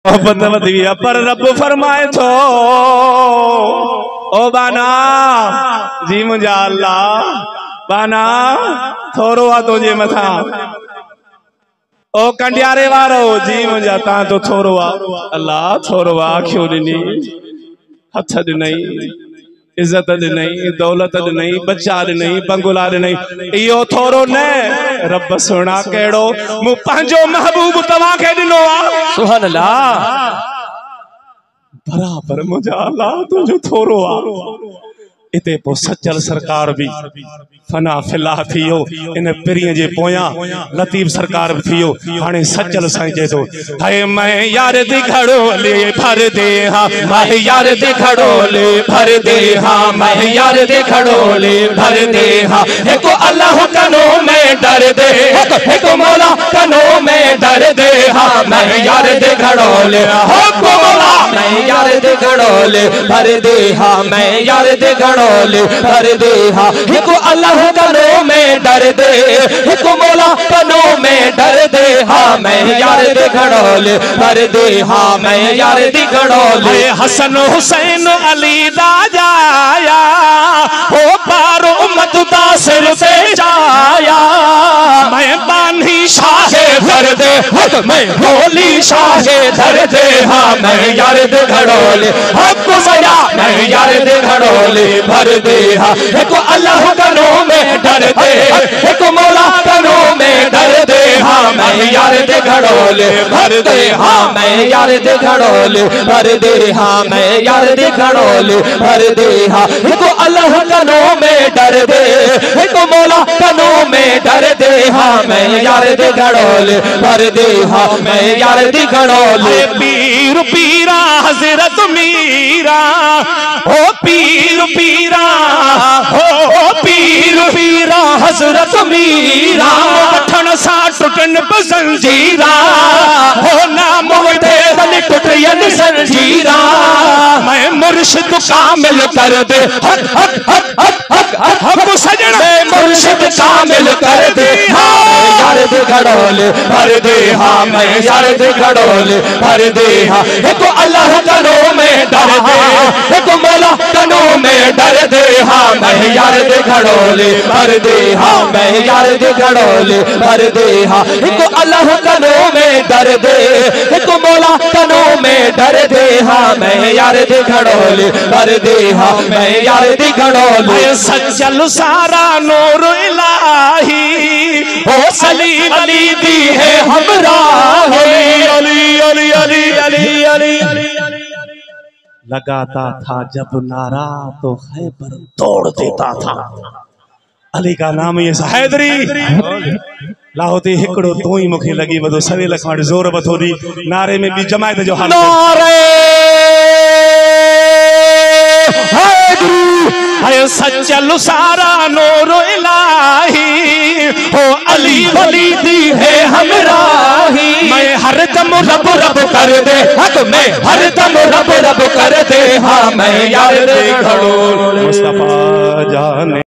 मोहब्बत वधी है पर रब फरमाए थो ओ बाना जी मुंहिंजा अल्लाह बाना थोरो आ तुंहिंजे मथां ओ कंडियारे वारो जी मुंहिंजा तां तो थोरो आ अल्लाह थोरो आ अखियूं ॾिनी हथ ॾिनई इज्जत ॾिनई दौलत ॾिनई बच्चा ॾिनई बंगुला ॾिनई इहो थोरो न रब सोना कहिड़ो मूं पंहिंजो महबूब तव्हांखे ॾिनो आहे सुभान अल्लाह बराबर मुंहिंजा अल्लाह तुंहिंजो थोरो आहे इते पो सचल सरकार भी फना फिला थियो इन पिरीअ जे पोयां लतीफ सरकार भी थियो हाणे सचल साईं चए थो हाय मैं यार दी घड़ोले भर दे हां मैं यार दी घड़ोले भर दे हां मैं यार दी घड़ोले भर दे हां एको अल्लाह कनो में डर दे एको मौला कनो में डर दे हां मैं यार दी घड़ोले हो मौला मैं यार दी घड़ोले भर दे हां मैं यार दी घड़ोले भर दे हां एको अल्लाह कनो में डर दे एको मौला कनो में डर दे हां मैं यार दे घड़ोले भर दे हां मैं यार दे घड़ोले हसन हुसैन अली दा जाया ओ पारो उम्मत दा सिर से जाया मैं बानी शाहे भर दे मैं होली शाहे धर दे हां मैं यार दे घड़ोले हक सया मैं यार दे घड़ोले भर दे हां एको अल्लाह कनो में डर दे एको मौला कनो में डर दे हां मैं यार दे घड़ोले भर दे हां मैं यार दे घड़ोले भर दे हां मैं यार दे घड़ोले भर दे हां एको अल्लाह कनो में डर दे एको मौला कनो में डर दे हां मैं यार दे घड़ोले भर दे हां मैं यार दे घड़ोले पीर पीरा हजरत मीरा ओ पीर पीरा ओ पीर पीरा हजरत मीरा ठण सा टुटन जंजीरा हो नाम वठे बन टुटयन जंजीरा मैं मुर्शिद कामिल कर दे हक हक हक हक हक हक सजन मैं मुर्शिद कामिल कर दे हां यार दे घड़ोले भर दे हां मैं यार दे घड़ोले भर दे हां एको अल्लाह कनो में डर दे एको मौला कनो में डर दे हां मैं यार दे घड़ोले भर दे हां मैं यार दे घड़ोले भर दे हां एको अल्लाह कनो में डर दे एको मौला कनो में डर दे हां मैं यार दे घड़ोले भर दे हां मैं यार दे घड़ोले सचल सारा नूर इलाही ओ सलीम अली दी है हमरा अली अली अली अली अली लगाता था जब नारा तो खैबर तोड़ देता था अली का नाम ये हैदरी लाहोती हिकड़ो तू ही मुखे लगी वदो सवेल खां जोर बथो दी नारे में भी जमायत जो हाल नारे हैदरी है सचल सारा नूर इलाही ओ अली वली दी है हमरा ही मैं हर दम रब रब कर दे हक मैं हर दम रब रब कर दे हां मैं यार दे घड़ोले मुस्तफा जाने